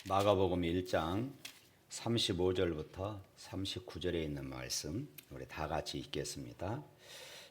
마가복음 1장 35절부터 39절에 있는 말씀 우리 다 같이 읽겠습니다.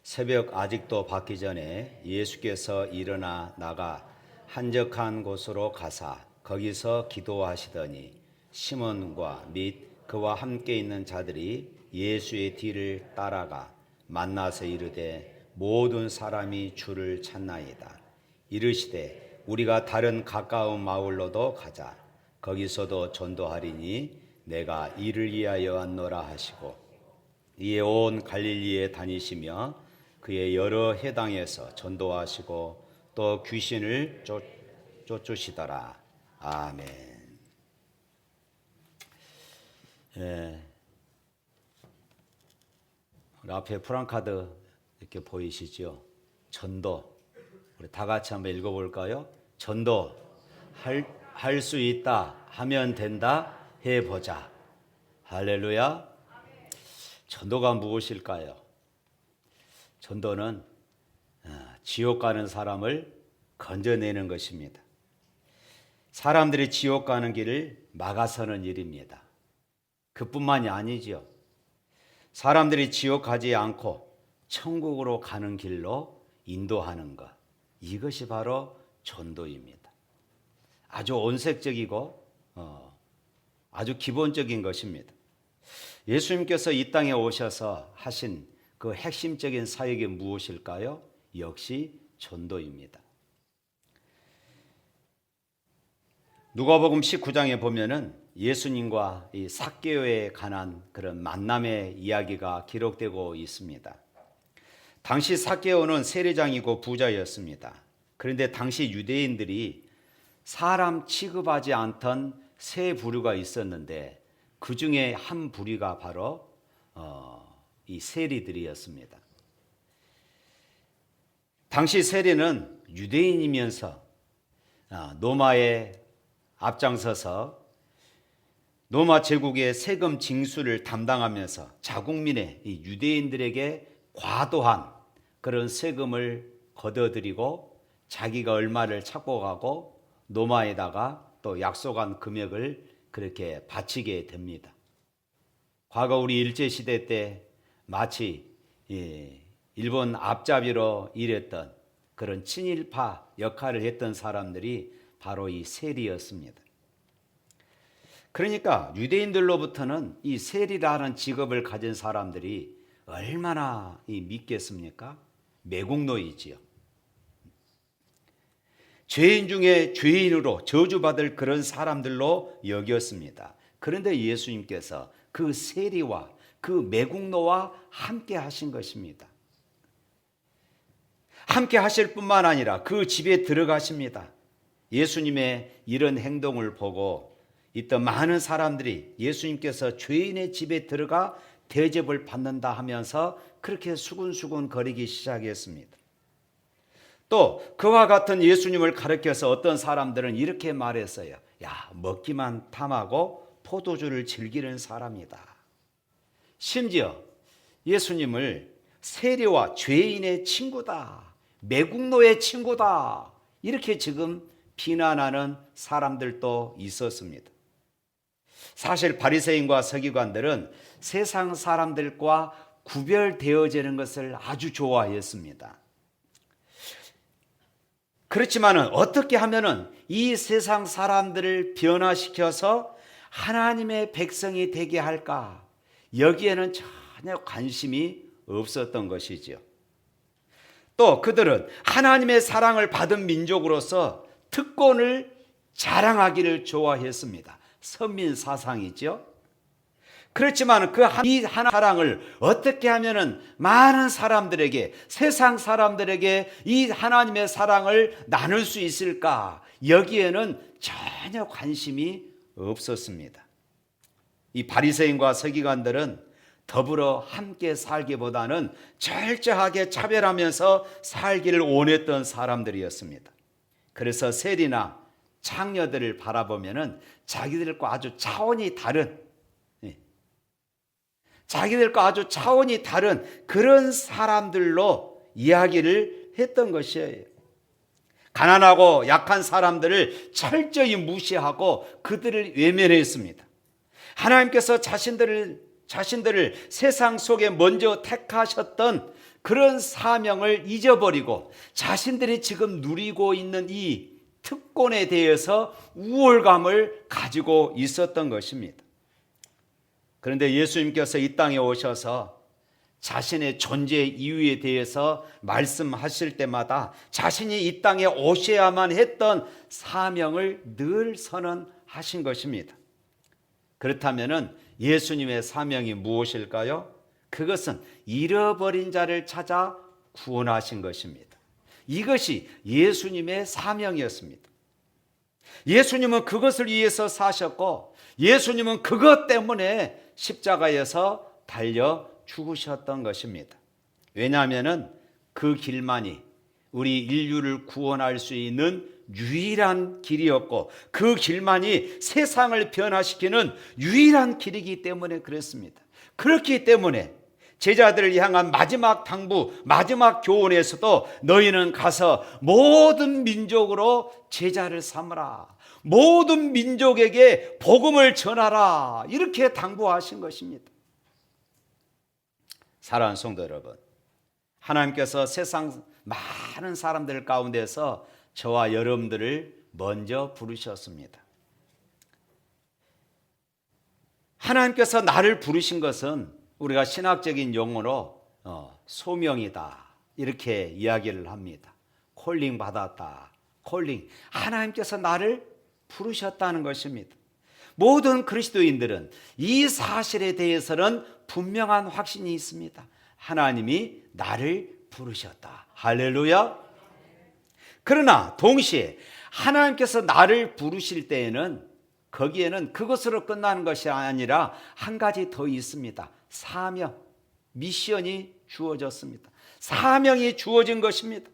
새벽 아직도 밝기 전에 예수께서 일어나 나가 한적한 곳으로 가사 거기서 기도하시더니 시몬과 및 그와 함께 있는 자들이 예수의 뒤를 따라가 만나서 이르되 모든 사람이 주를 찾나이다. 이르시되 우리가 다른 가까운 마을로도 가자. 거기서도 전도하리니 내가 이를 위하여 왔노라 하시고 이에 온 갈릴리에 다니시며 그의 여러 해당에서 전도하시고 또 귀신을 쫓으시더라. 아멘. 우리 앞에 프랑카드 이렇게 보이시죠? 전도. 우리 다 같이 한번 읽어볼까요? 전도 할 수 있다 하면 된다 해보자. 할렐루야. 전도가 무엇일까요? 전도는 지옥 가는 사람을 건져내는 것입니다. 사람들이 지옥 가는 길을 막아서는 일입니다. 그뿐만이 아니죠. 사람들이 지옥 가지 않고 천국으로 가는 길로 인도하는 것, 이것이 바로 전도입니다. 아주 온색적이고 아주 기본적인 것입니다. 예수님께서 이 땅에 오셔서 하신 그 핵심적인 사역이 무엇일까요? 역시 전도입니다. 누가복음 19장에 보면은 예수님과 이 삭개오에 관한 그런 만남의 이야기가 기록되고 있습니다. 당시 삭개오는 세리장이고 부자였습니다. 그런데 당시 유대인들이 사람 취급하지 않던 세 부류가 있었는데 그 중에 한 부류가 바로 이 세리들이었습니다. 당시 세리는 유대인이면서 로마에 앞장서서 로마 제국의 세금 징수를 담당하면서 자국민의 이 유대인들에게 과도한 그런 세금을 걷어들이고 자기가 얼마를 착복하고 로마에다가 또 약속한 금액을 그렇게 바치게 됩니다. 과거 우리 일제시대 때 마치 일본 앞잡이로 일했던 그런 친일파 역할을 했던 사람들이 바로 이 세리였습니다. 그러니까 유대인들로부터는 이 세리라는 직업을 가진 사람들이 얼마나 믿겠습니까? 매국노이지요. 죄인 중에 죄인으로 저주받을 그런 사람들로 여겼습니다. 그런데 예수님께서 그 세리와 그 매국노와 함께 하신 것입니다. 함께 하실 뿐만 아니라 그 집에 들어가십니다. 예수님의 이런 행동을 보고 있던 많은 사람들이 예수님께서 죄인의 집에 들어가 대접을 받는다 하면서 그렇게 수군수군 거리기 시작했습니다. 또 그와 같은 예수님을 가르쳐서 어떤 사람들은 이렇게 말했어요. 야, 먹기만 탐하고 포도주를 즐기는 사람이다. 심지어 예수님을 세리와 죄인의 친구다, 매국노의 친구다, 이렇게 지금 비난하는 사람들도 있었습니다. 사실 바리새인과 서기관들은 세상 사람들과 구별되어지는 것을 아주 좋아했습니다. 그렇지만은 어떻게 하면은 이 세상 사람들을 변화시켜서 하나님의 백성이 되게 할까? 여기에는 전혀 관심이 없었던 것이지요. 또 그들은 하나님의 사랑을 받은 민족으로서 특권을 자랑하기를 좋아했습니다. 선민 사상이죠. 그렇지만 이 하나님의 사랑을 어떻게 하면은 많은 사람들에게, 세상 사람들에게 이 하나님의 사랑을 나눌 수 있을까? 여기에는 전혀 관심이 없었습니다. 이 바리새인과 서기관들은 더불어 함께 살기보다는 철저하게 차별하면서 살기를 원했던 사람들이었습니다. 그래서 세리나 창녀들을 바라보면은 자기들과 아주 차원이 다른 그런 사람들로 이야기를 했던 것이에요. 가난하고 약한 사람들을 철저히 무시하고 그들을 외면했습니다. 하나님께서 자신들을 세상 속에 먼저 택하셨던 그런 사명을 잊어버리고 자신들이 지금 누리고 있는 이 특권에 대해서 우월감을 가지고 있었던 것입니다. 그런데 예수님께서 이 땅에 오셔서 자신의 존재 이유에 대해서 말씀하실 때마다 자신이 이 땅에 오셔야만 했던 사명을 늘 선언하신 것입니다. 그렇다면 예수님의 사명이 무엇일까요? 그것은 잃어버린 자를 찾아 구원하신 것입니다. 이것이 예수님의 사명이었습니다. 예수님은 그것을 위해서 사셨고 예수님은 그것 때문에 십자가에서 달려 죽으셨던 것입니다. 왜냐하면 그 길만이 우리 인류를 구원할 수 있는 유일한 길이었고 그 길만이 세상을 변화시키는 유일한 길이기 때문에 그랬습니다. 그렇기 때문에 제자들을 향한 마지막 당부, 마지막 교훈에서도 너희는 가서 모든 민족으로 제자를 삼으라, 모든 민족에게 복음을 전하라, 이렇게 당부하신 것입니다. 사랑하는 성도 여러분, 하나님께서 세상 많은 사람들 가운데서 저와 여러분들을 먼저 부르셨습니다. 하나님께서 나를 부르신 것은 우리가 신학적인 용어로 소명이다 이렇게 이야기를 합니다. 콜링 받았다. 콜링. 하나님께서 나를 부르셨다는 것입니다. 모든 그리스도인들은 이 사실에 대해서는 분명한 확신이 있습니다. 하나님이 나를 부르셨다. 할렐루야. 그러나 동시에 하나님께서 나를 부르실 때에는 거기에는 그것으로 끝나는 것이 아니라 한 가지 더 있습니다. 사명, 미션이 주어졌습니다. 사명이 주어진 것입니다.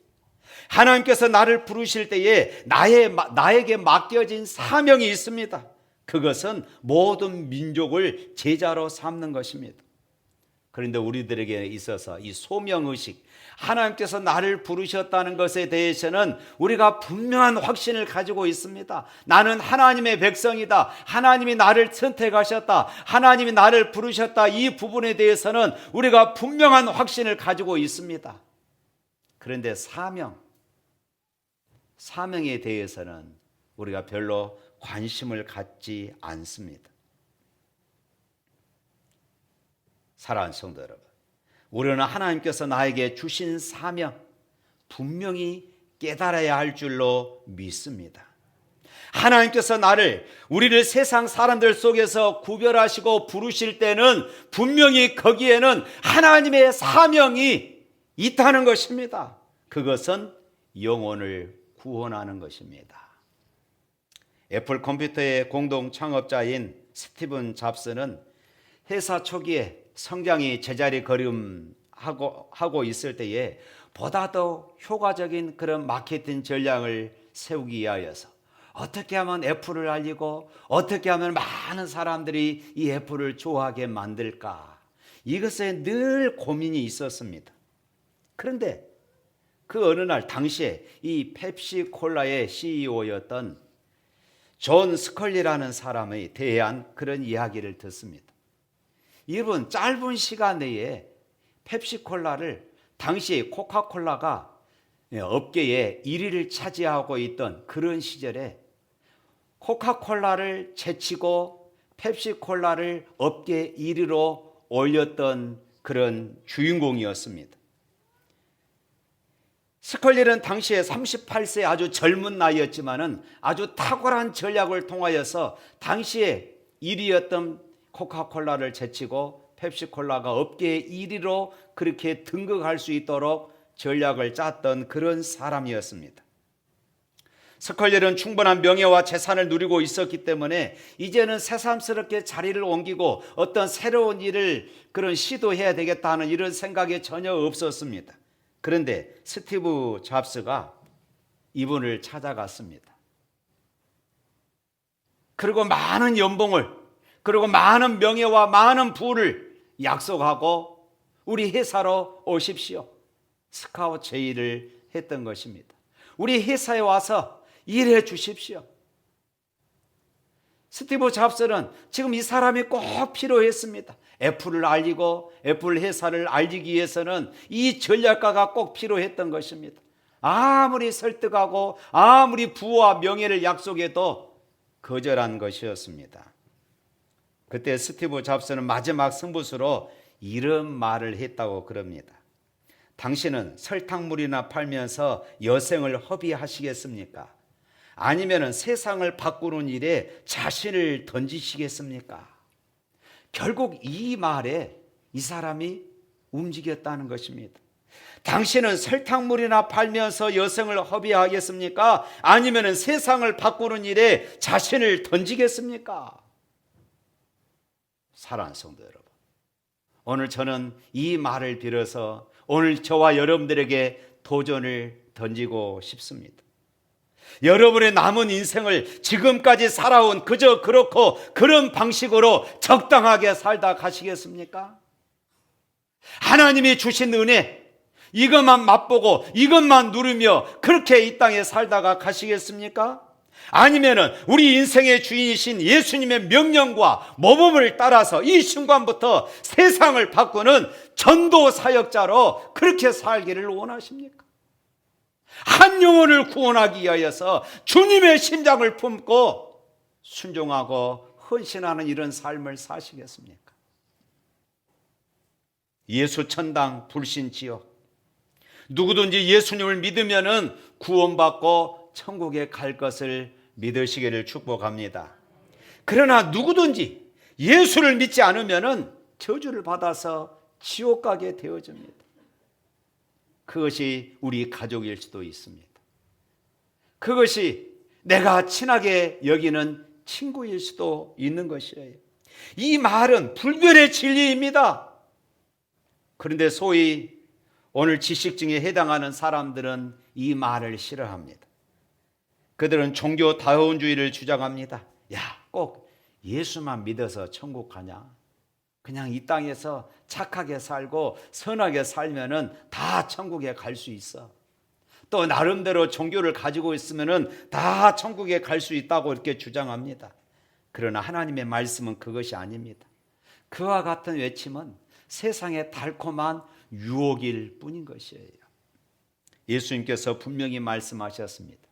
하나님께서 나를 부르실 때에 나에게 맡겨진 사명이 있습니다. 그것은 모든 민족을 제자로 삼는 것입니다. 그런데 우리들에게 있어서 이 소명의식, 하나님께서 나를 부르셨다는 것에 대해서는 우리가 분명한 확신을 가지고 있습니다. 나는 하나님의 백성이다. 하나님이 나를 선택하셨다. 하나님이 나를 부르셨다. 이 부분에 대해서는 우리가 분명한 확신을 가지고 있습니다. 그런데 사명에 대해서는 우리가 별로 관심을 갖지 않습니다. 사랑하는 성도 여러분, 우리는 하나님께서 나에게 주신 사명 분명히 깨달아야 할 줄로 믿습니다. 하나님께서 우리를 세상 사람들 속에서 구별하시고 부르실 때는 분명히 거기에는 하나님의 사명이 있다는 것입니다. 그것은 영혼을 구원하는 것입니다. 애플 컴퓨터의 공동 창업자인 스티븐 잡스는 회사 초기에 성장이 제자리 걸음하고 있을 때에 보다 더 효과적인 그런 마케팅 전략을 세우기 위하여서 어떻게 하면 애플을 알리고 어떻게 하면 많은 사람들이 이 애플을 좋아하게 만들까, 이것에 늘 고민이 있었습니다. 그런데 그 어느 날 당시에 이 펩시콜라의 CEO였던 존 스컬리라는 사람에 대한 그런 이야기를 듣습니다. 이분 짧은 시간 내에 펩시콜라를, 당시 코카콜라가 업계에 1위를 차지하고 있던 그런 시절에 코카콜라를 제치고 펩시콜라를 업계 1위로 올렸던 그런 주인공이었습니다. 스컬리는 당시에 38세 아주 젊은 나이였지만은 아주 탁월한 전략을 통하여서 당시에 1위였던 코카콜라를 제치고 펩시콜라가 업계 1위로 그렇게 등극할 수 있도록 전략을 짰던 그런 사람이었습니다. 스컬리는 충분한 명예와 재산을 누리고 있었기 때문에 이제는 새삼스럽게 자리를 옮기고 어떤 새로운 일을 그런 시도해야 되겠다는 이런 생각이 전혀 없었습니다. 그런데 스티브 잡스가 이분을 찾아갔습니다. 그리고 많은 연봉을, 그리고 많은 명예와 많은 부를 약속하고 우리 회사로 오십시오, 스카우트 제의를 했던 것입니다. 우리 회사에 와서 일해 주십시오. 스티브 잡스는 지금 이 사람이 꼭 필요했습니다. 애플을 알리고 애플 회사를 알리기 위해서는 이 전략가가 꼭 필요했던 것입니다. 아무리 설득하고 아무리 부와 명예를 약속해도 거절한 것이었습니다. 그때 스티브 잡스는 마지막 승부수로 이런 말을 했다고 그럽니다. 당신은 설탕물이나 팔면서 여생을 허비하시겠습니까? 아니면 세상을 바꾸는 일에 자신을 던지시겠습니까? 결국 이 말에 이 사람이 움직였다는 것입니다. 당신은 설탕물이나 팔면서 여생을 허비하겠습니까? 아니면 세상을 바꾸는 일에 자신을 던지겠습니까? 사랑하는 성도 여러분, 오늘 저는 이 말을 빌어서 오늘 저와 여러분들에게 도전을 던지고 싶습니다. 여러분의 남은 인생을 지금까지 살아온 그저 그렇고 그런 방식으로 적당하게 살다 가시겠습니까? 하나님이 주신 은혜, 이것만 맛보고 이것만 누리며 그렇게 이 땅에 살다가 가시겠습니까? 아니면은 우리 인생의 주인이신 예수님의 명령과 모범을 따라서 이 순간부터 세상을 바꾸는 전도 사역자로 그렇게 살기를 원하십니까? 한 영혼을 구원하기 위하여서 주님의 심장을 품고 순종하고 헌신하는 이런 삶을 사시겠습니까? 예수 천당 불신 지옥, 누구든지 예수님을 믿으면은 구원받고 천국에 갈 것을 믿으시기를 축복합니다. 그러나 누구든지 예수를 믿지 않으면은 저주를 받아서 지옥 가게 되어집니다. 그것이 우리 가족일 수도 있습니다. 그것이 내가 친하게 여기는 친구일 수도 있는 것이에요. 이 말은 불변의 진리입니다. 그런데 소위 오늘 지식증에 해당하는 사람들은 이 말을 싫어합니다. 그들은 종교 다원주의를 주장합니다. 야, 꼭 예수만 믿어서 천국 가냐? 그냥 이 땅에서 착하게 살고 선하게 살면은 다 천국에 갈 수 있어. 또 나름대로 종교를 가지고 있으면은 다 천국에 갈 수 있다고 이렇게 주장합니다. 그러나 하나님의 말씀은 그것이 아닙니다. 그와 같은 외침은 세상의 달콤한 유혹일 뿐인 것이에요. 예수님께서 분명히 말씀하셨습니다.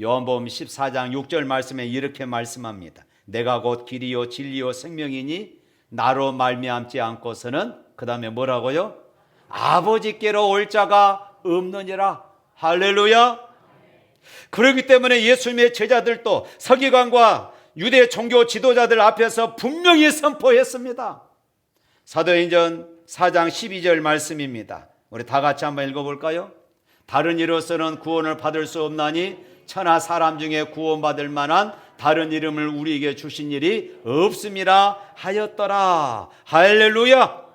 요한복음 14장 6절 말씀에 이렇게 말씀합니다. 내가 곧 길이요 진리요 생명이니 나로 말미암지 않고서는, 그 다음에 뭐라고요? 아버지께로 올 자가 없느니라. 할렐루야. 그렇기 때문에 예수님의 제자들도 서기관과 유대 종교 지도자들 앞에서 분명히 선포했습니다. 사도행전 4장 12절 말씀입니다. 우리 다 같이 한번 읽어볼까요? 다른 이로서는 구원을 받을 수 없나니 천하 사람 중에 구원받을 만한 다른 이름을 우리에게 주신 일이 없음이라 하였더라. 할렐루야.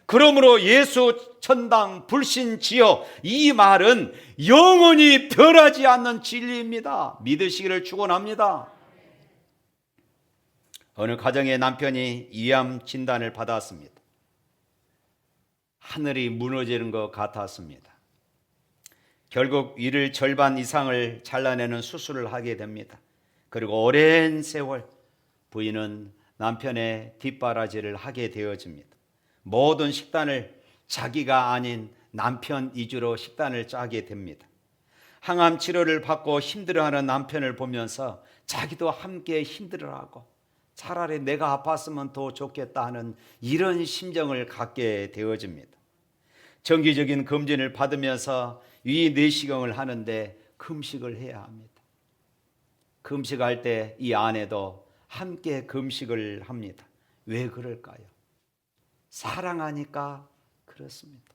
그러므로 예수 천당 불신 지옥, 이 말은 영원히 변하지 않는 진리입니다. 믿으시기를 축원합니다. 어느 가정의 남편이 위암 진단을 받았습니다. 하늘이 무너지는 것 같았습니다. 결국 위를 절반 이상을 잘라내는 수술을 하게 됩니다. 그리고 오랜 세월 부인은 남편의 뒷바라지를 하게 되어집니다. 모든 식단을 자기가 아닌 남편 위주로 식단을 짜게 됩니다. 항암 치료를 받고 힘들어하는 남편을 보면서 자기도 함께 힘들어하고 차라리 내가 아팠으면 더 좋겠다 하는 이런 심정을 갖게 되어집니다. 정기적인 검진을 받으면서 위 내시경을 하는데 금식을 해야 합니다. 금식할 때 이 아내도 함께 금식을 합니다. 왜 그럴까요? 사랑하니까 그렇습니다.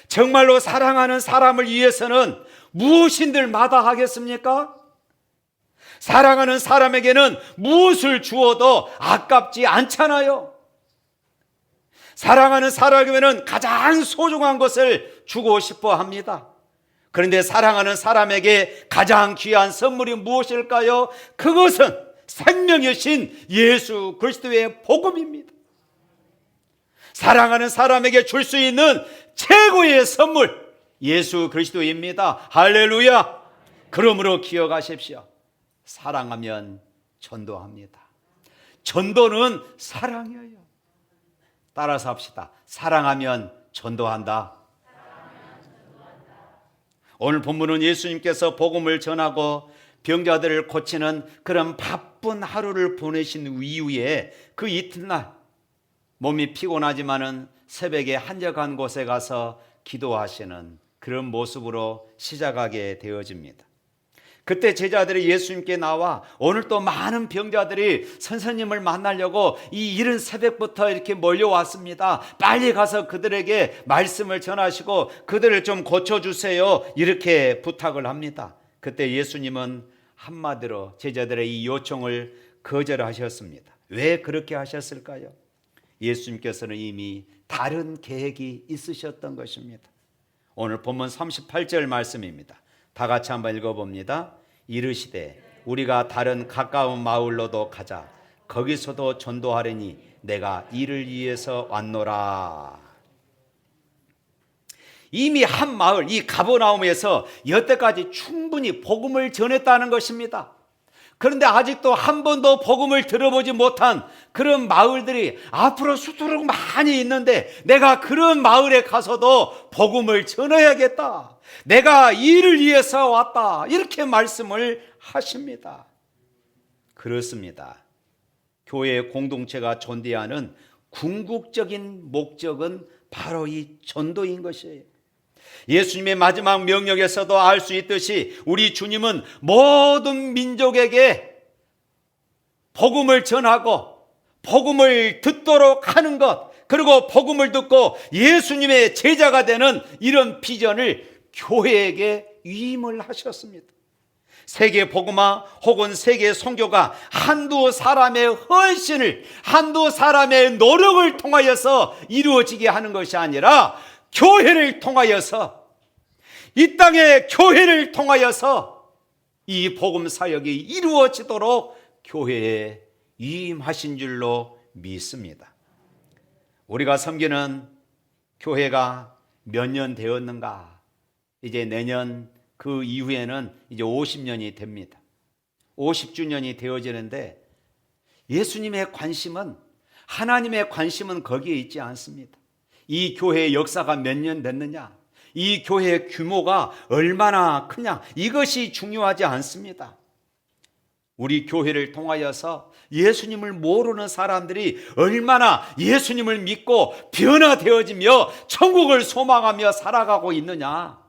정말로 사랑하는 사람을 위해서는 무엇인들 마다하겠습니까? 사랑하는 사람에게는 무엇을 주어도 아깝지 않잖아요. 사랑하는 사람에게는 가장 소중한 것을 주고 싶어 합니다. 그런데 사랑하는 사람에게 가장 귀한 선물이 무엇일까요? 그것은 생명이신 예수 그리스도의 복음입니다. 사랑하는 사람에게 줄 수 있는 최고의 선물, 예수 그리스도입니다. 할렐루야. 그러므로 기억하십시오. 사랑하면 전도합니다. 전도는 사랑이에요. 따라서 합시다. 사랑하면 전도한다. 오늘 본문은 예수님께서 복음을 전하고 병자들을 고치는 그런 바쁜 하루를 보내신 이후에 그 이튿날 몸이 피곤하지만은 새벽에 한적한 곳에 가서 기도하시는 그런 모습으로 시작하게 되어집니다. 그때 제자들이 예수님께 나와 오늘 또 많은 병자들이 선생님을 만나려고 이 이른 새벽부터 이렇게 몰려왔습니다. 빨리 가서 그들에게 말씀을 전하시고 그들을 좀 고쳐주세요. 이렇게 부탁을 합니다. 그때 예수님은 한마디로 제자들의 이 요청을 거절하셨습니다. 왜 그렇게 하셨을까요? 예수님께서는 이미 다른 계획이 있으셨던 것입니다. 오늘 본문 38절 말씀입니다. 다 같이 한번 읽어봅니다. 이르시되 우리가 다른 가까운 마을로도 가자. 거기서도 전도하려니 내가 이를 위해서 왔노라. 이미 한 마을, 이 가버나움에서 여태까지 충분히 복음을 전했다는 것입니다. 그런데 아직도 한 번도 복음을 들어보지 못한 그런 마을들이 앞으로 수두룩 많이 있는데 내가 그런 마을에 가서도 복음을 전해야겠다. 내가 이를 위해서 왔다. 이렇게 말씀을 하십니다. 그렇습니다. 교회 공동체가 존재하는 궁극적인 목적은 바로 이 전도인 것이에요. 예수님의 마지막 명령에서도 알 수 있듯이 우리 주님은 모든 민족에게 복음을 전하고 복음을 듣도록 하는 것, 그리고 복음을 듣고 예수님의 제자가 되는 이런 비전을 교회에게 위임을 하셨습니다. 세계 복음화 혹은 세계 선교가 한두 사람의 헌신을, 한두 사람의 노력을 통하여서 이루어지게 하는 것이 아니라 교회를 통하여서, 이 땅의 교회를 통하여서 이 복음 사역이 이루어지도록 교회에 위임하신 줄로 믿습니다. 우리가 섬기는 교회가 몇 년 되었는가? 이제 내년 그 이후에는 이제 50년이 됩니다. 50주년이 되어지는데 예수님의 관심은, 하나님의 관심은 거기에 있지 않습니다. 이 교회의 역사가 몇 년 됐느냐, 이 교회의 규모가 얼마나 크냐, 이것이 중요하지 않습니다. 우리 교회를 통하여서 예수님을 모르는 사람들이 얼마나 예수님을 믿고 변화되어지며 천국을 소망하며 살아가고 있느냐,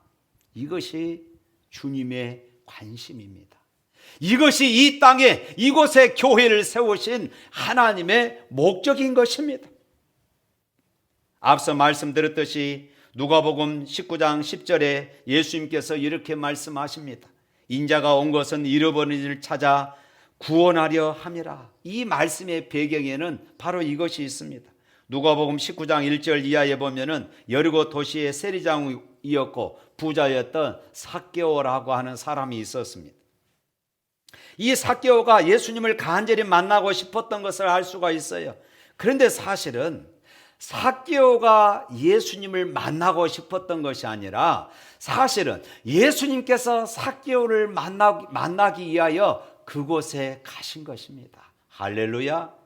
이것이 주님의 관심입니다. 이것이 이 땅에, 이곳에 교회를 세우신 하나님의 목적인 것입니다. 앞서 말씀드렸듯이 누가복음 19장 10절에 예수님께서 이렇게 말씀하십니다. 인자가 온 것은 잃어버린 이를 찾아 구원하려 함이라. 이 말씀의 배경에는 바로 이것이 있습니다. 누가복음 19장 1절 이하에 보면은 여리고 도시의 세리장이었고 부자였던 삭개오라고 하는 사람이 있었습니다. 이 삭개오가 예수님을 간절히 만나고 싶었던 것을 알 수가 있어요. 그런데 사실은 삭개오가 예수님을 만나고 싶었던 것이 아니라 사실은 예수님께서 삭개오를 만나기 위하여 그곳에 가신 것입니다. 할렐루야.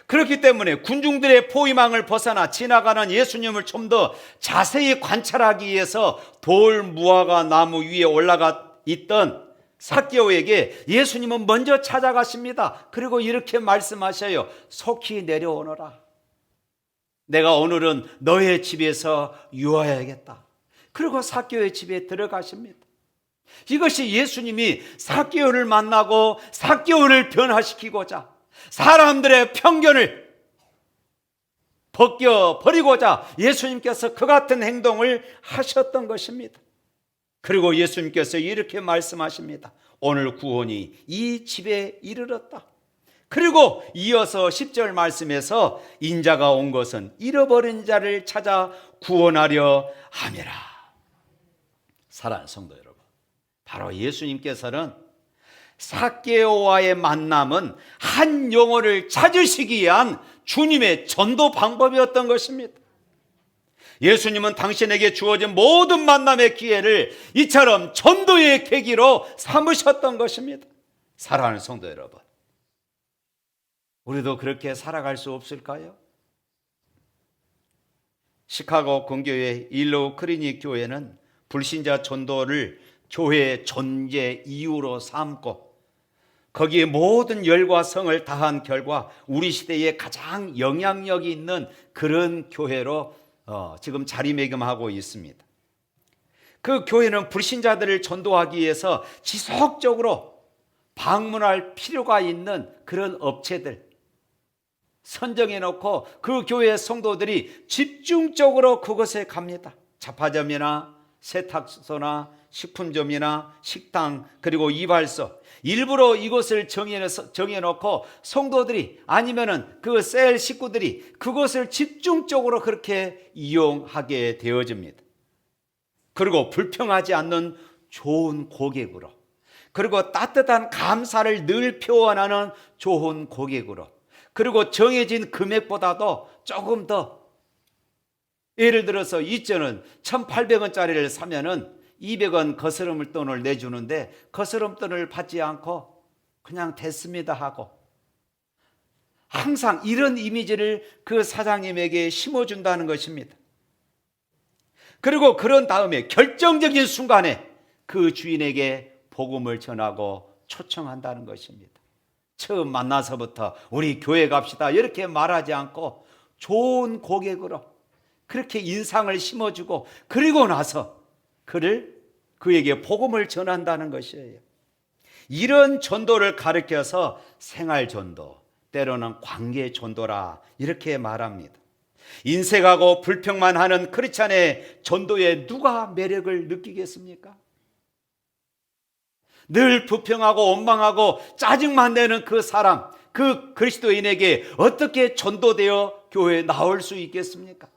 그렇기 때문에 군중들의 포위망을 벗어나 지나가는 예수님을 좀 더 자세히 관찰하기 위해서 돌 무화과 나무 위에 올라가 있던 삭개오에게 예수님은 먼저 찾아가십니다. 그리고 이렇게 말씀하셔요. 속히 내려오너라. 내가 오늘은 너의 집에서 유하여야겠다. 그리고 삭개오의 집에 들어가십니다. 이것이 예수님이 삭개오를 만나고 삭개오를 변화시키고자, 사람들의 편견을 벗겨버리고자 예수님께서 그 같은 행동을 하셨던 것입니다. 그리고 예수님께서 이렇게 말씀하십니다. 오늘 구원이 이 집에 이르렀다. 그리고 이어서 10절 말씀에서 인자가 온 것은 잃어버린 자를 찾아 구원하려 함이라. 사랑하는 성도 여러분, 바로 예수님께서는 삭개오와의 만남은 한 영혼을 찾으시기 위한 주님의 전도 방법이었던 것입니다. 예수님은 당신에게 주어진 모든 만남의 기회를 이처럼 전도의 계기로 삼으셨던 것입니다. 사랑하는 성도 여러분, 우리도 그렇게 살아갈 수 없을까요? 시카고 근교의 일로우 크리닉 교회는 불신자 전도를 교회의 존재 이유로 삼고 거기에 모든 열과 성을 다한 결과 우리 시대에 가장 영향력이 있는 그런 교회로 지금 자리매김하고 있습니다. 그 교회는 불신자들을 전도하기 위해서 지속적으로 방문할 필요가 있는 그런 업체들 선정해 놓고 그 교회의 성도들이 집중적으로 그곳에 갑니다. 잡화점이나 세탁소나 식품점이나 식당 그리고 이발소, 일부러 이곳을 정해놓고 성도들이 아니면은 그 셀 식구들이 그곳을 집중적으로 그렇게 이용하게 되어집니다. 그리고 불평하지 않는 좋은 고객으로, 그리고 따뜻한 감사를 늘 표현하는 좋은 고객으로, 그리고 정해진 금액보다도 조금 더, 예를 들어서 이전은 1,800원짜리를 사면은 200원 거스름 돈을 내주는데 거스름 돈을 받지 않고 그냥 됐습니다 하고, 항상 이런 이미지를 그 사장님에게 심어준다는 것입니다. 그리고 그런 다음에 결정적인 순간에 그 주인에게 복음을 전하고 초청한다는 것입니다. 처음 만나서부터 우리 교회 갑시다 이렇게 말하지 않고 좋은 고객으로 그렇게 인상을 심어주고, 그리고 나서 그에게 복음을 전한다는 것이에요. 이런 전도를 가르쳐서 생활전도, 때로는 관계전도라 이렇게 말합니다. 인색하고 불평만 하는 크리스찬의 전도에 누가 매력을 느끼겠습니까? 늘 불평하고 원망하고 짜증만 내는 그 사람, 그 그리스도인에게 어떻게 전도되어 교회에 나올 수 있겠습니까?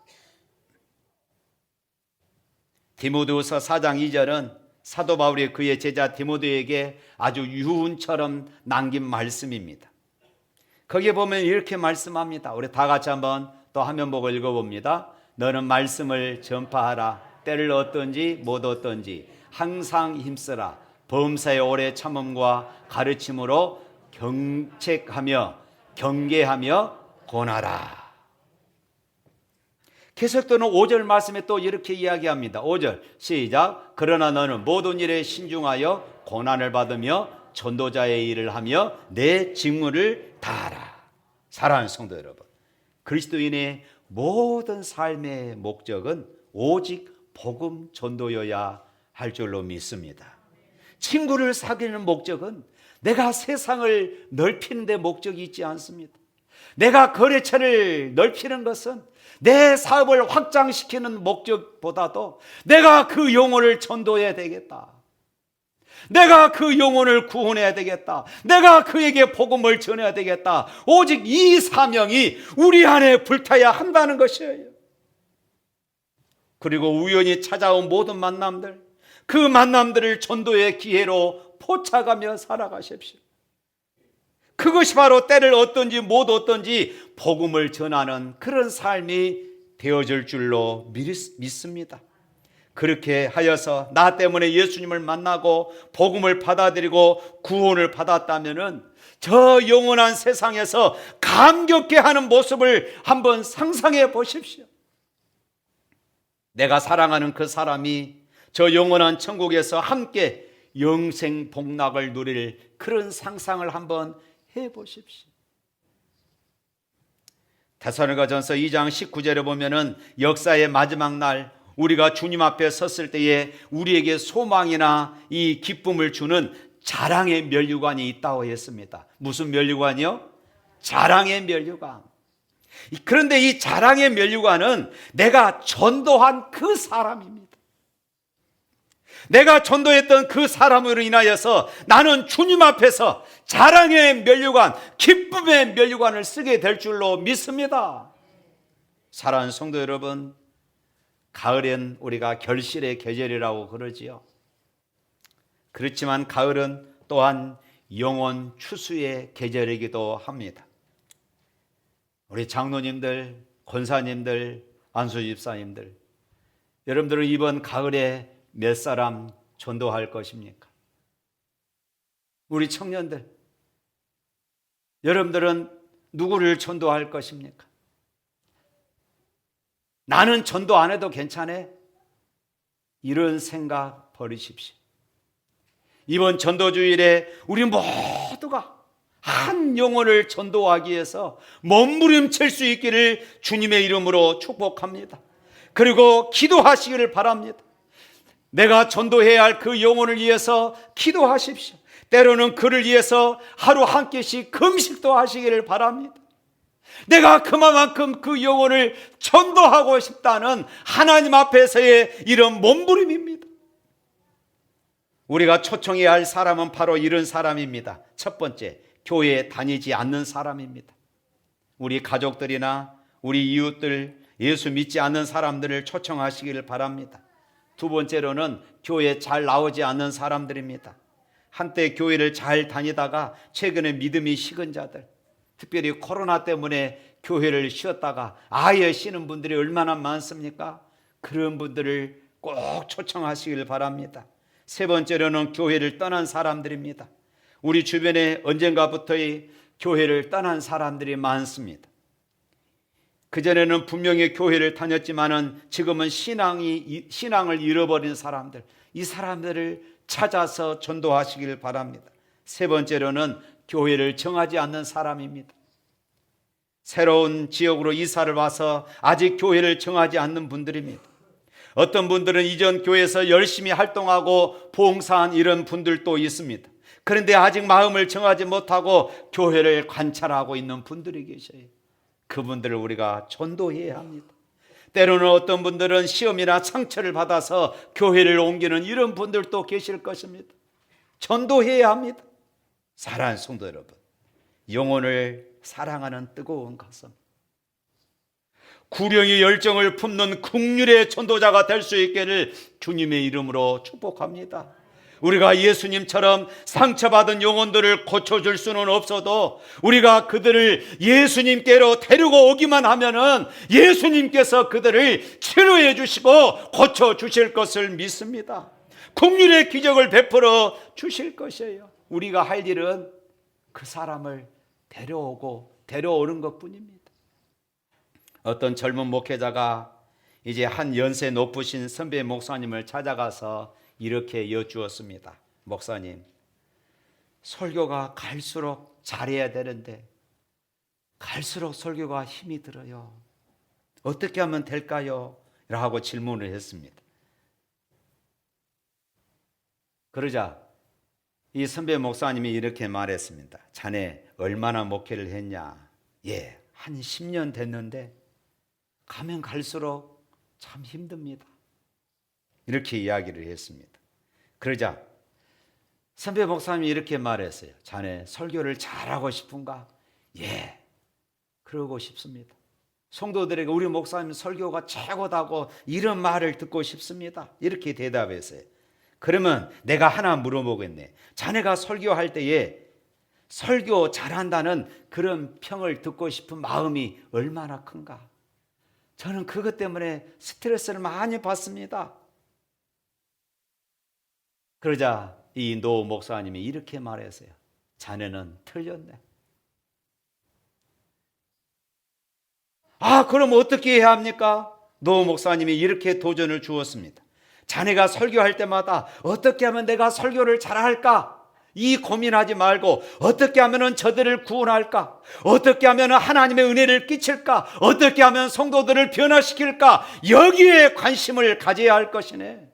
디모데후서 4장 2절은 사도 바울이 그의 제자 디모데에게 아주 유훈처럼 남긴 말씀입니다. 거기에 보면 이렇게 말씀합니다. 우리 다 같이 한번 또 화면 보고 읽어봅니다. 너는 말씀을 전파하라. 때를 얻든지 못 얻든지 항상 힘쓰라. 범사의 오래 참음과 가르침으로 경책하며 경계하며 권하라. 계속되는 5절 말씀에 또 이렇게 이야기합니다. 5절 시작. 그러나 너는 모든 일에 신중하여 고난을 받으며 전도자의 일을 하며 내 직무를 다하라. 사랑하는 성도 여러분, 그리스도인의 모든 삶의 목적은 오직 복음 전도여야 할 줄로 믿습니다. 친구를 사귀는 목적은 내가 세상을 넓히는 데 목적이 있지 않습니다. 내가 거래처를 넓히는 것은 내 사업을 확장시키는 목적보다도 내가 그 영혼을 전도해야 되겠다, 내가 그 영혼을 구원해야 되겠다, 내가 그에게 복음을 전해야 되겠다, 오직 이 사명이 우리 안에 불타야 한다는 것이에요. 그리고 우연히 찾아온 모든 만남들, 그 만남들을 전도의 기회로 포착하며 살아가십시오. 그것이 바로 때를 얻든지 못 얻든지 복음을 전하는 그런 삶이 되어질 줄로 믿습니다. 그렇게 하여서 나 때문에 예수님을 만나고 복음을 받아들이고 구원을 받았다면은 저 영원한 세상에서 감격해 하는 모습을 한번 상상해 보십시오. 내가 사랑하는 그 사람이 저 영원한 천국에서 함께 영생 복락을 누릴 그런 상상을 한번 해보십시오. 데살로니가전서 2장 19절에 보면은 역사의 마지막 날 우리가 주님 앞에 섰을 때에 우리에게 소망이나 이 기쁨을 주는 자랑의 면류관이 있다고 했습니다. 무슨 면류관이요? 자랑의 면류관. 그런데 이 자랑의 면류관은 내가 전도한 그 사람입니다. 내가 전도했던 그 사람으로 인하여서 나는 주님 앞에서 자랑의 면류관, 기쁨의 면류관을 쓰게 될 줄로 믿습니다. 사랑하는 성도 여러분, 가을엔 우리가 결실의 계절이라고 그러지요. 그렇지만 가을은 또한 영혼 추수의 계절이기도 합니다. 우리 장로님들, 권사님들, 안수 집사님들, 여러분들은 이번 가을에 몇 사람 전도할 것입니까? 우리 청년들, 여러분들은 누구를 전도할 것입니까? 나는 전도 안 해도 괜찮아? 이런 생각 버리십시오. 이번 전도주일에 우리 모두가 한 영혼을 전도하기 위해서 몸부림칠 수 있기를 주님의 이름으로 축복합니다. 그리고 기도하시기를 바랍니다. 내가 전도해야 할 그 영혼을 위해서 기도하십시오. 때로는 그를 위해서 하루 한 끼씩 금식도 하시기를 바랍니다. 내가 그만큼 그 영혼을 전도하고 싶다는 하나님 앞에서의 이런 몸부림입니다. 우리가 초청해야 할 사람은 바로 이런 사람입니다. 첫 번째, 교회에 다니지 않는 사람입니다. 우리 가족들이나 우리 이웃들, 예수 믿지 않는 사람들을 초청하시기를 바랍니다. 두 번째로는 교회에 잘 나오지 않는 사람들입니다. 한때 교회를 잘 다니다가 최근에 믿음이 식은 자들, 특별히 코로나 때문에 교회를 쉬었다가 아예 쉬는 분들이 얼마나 많습니까? 그런 분들을 꼭 초청하시길 바랍니다. 세 번째로는 교회를 떠난 사람들입니다. 우리 주변에 언젠가부터의 교회를 떠난 사람들이 많습니다. 그전에는 분명히 교회를 다녔지만은 지금은 신앙을 잃어버린 사람들, 이 사람들을 찾아서 전도하시길 바랍니다. 세 번째로는 교회를 정하지 않는 사람입니다. 새로운 지역으로 이사를 와서 아직 교회를 정하지 않는 분들입니다. 어떤 분들은 이전 교회에서 열심히 활동하고 봉사한 이런 분들도 있습니다. 그런데 아직 마음을 정하지 못하고 교회를 관찰하고 있는 분들이 계셔요. 그분들을 우리가 전도해야 합니다. 때로는 어떤 분들은 시험이나 상처를 받아서 교회를 옮기는 이런 분들도 계실 것입니다. 전도해야 합니다. 사랑하는 성도 여러분, 영혼을 사랑하는 뜨거운 가슴, 구령의 열정을 품는 국률의 전도자가 될 수 있기를 주님의 이름으로 축복합니다. 우리가 예수님처럼 상처받은 영혼들을 고쳐줄 수는 없어도 우리가 그들을 예수님께로 데리고 오기만 하면은 예수님께서 그들을 치료해 주시고 고쳐주실 것을 믿습니다. 긍휼의 기적을 베풀어 주실 것이에요. 우리가 할 일은 그 사람을 데려오는 것뿐입니다. 어떤 젊은 목회자가 이제 한 연세 높으신 선배 목사님을 찾아가서 이렇게 여쭈었습니다. 목사님, 설교가 갈수록 잘해야 되는데 갈수록 설교가 힘이 들어요. 어떻게 하면 될까요? 라고 질문을 했습니다. 그러자 이 선배 목사님이 이렇게 말했습니다. 자네 얼마나 목회를 했냐? 예, 한 10년 됐는데 가면 갈수록 참 힘듭니다. 이렇게 이야기를 했습니다. 그러자 선배 목사님이 이렇게 말했어요. 자네 설교를 잘하고 싶은가? 예, 그러고 싶습니다. 성도들에게 우리 목사님 설교가 최고다고 이런 말을 듣고 싶습니다. 이렇게 대답했어요. 그러면 내가 하나 물어보겠네. 자네가 설교할 때에 설교 잘한다는 그런 평을 듣고 싶은 마음이 얼마나 큰가? 저는 그것 때문에 스트레스를 많이 받습니다. 그러자 이 노 목사님이 이렇게 말했어요. 자네는 틀렸네. 그럼 어떻게 해야 합니까? 노 목사님이 이렇게 도전을 주었습니다. 자네가 설교할 때마다 어떻게 하면 내가 설교를 잘할까? 이 고민하지 말고 어떻게 하면 저들을 구원할까? 어떻게 하면 하나님의 은혜를 끼칠까? 어떻게 하면 성도들을 변화시킬까? 여기에 관심을 가져야 할 것이네.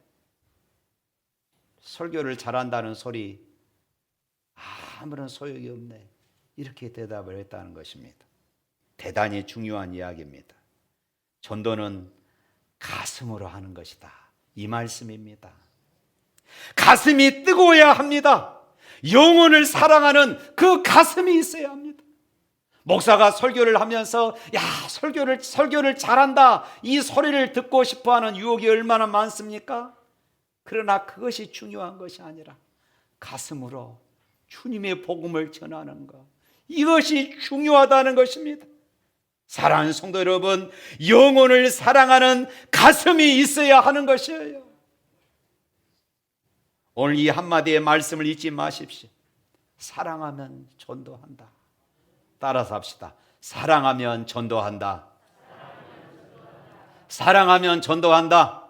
설교를 잘한다는 소리 아무런 소용이 없네. 이렇게 대답을 했다는 것입니다. 대단히 중요한 이야기입니다. 전도는 가슴으로 하는 것이다. 이 말씀입니다. 가슴이 뜨거워야 합니다. 영혼을 사랑하는 그 가슴이 있어야 합니다. 목사가 설교를 하면서 설교를 잘한다 이 소리를 듣고 싶어하는 유혹이 얼마나 많습니까? 그러나 그것이 중요한 것이 아니라 가슴으로 주님의 복음을 전하는 것, 이것이 중요하다는 것입니다. 사랑하는 성도 여러분, 영혼을 사랑하는 가슴이 있어야 하는 것이에요. 오늘 이 한마디의 말씀을 잊지 마십시오. 사랑하면 전도한다. 따라서 합시다. 사랑하면 전도한다. 사랑하면 전도한다.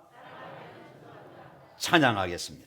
찬양하겠습니다.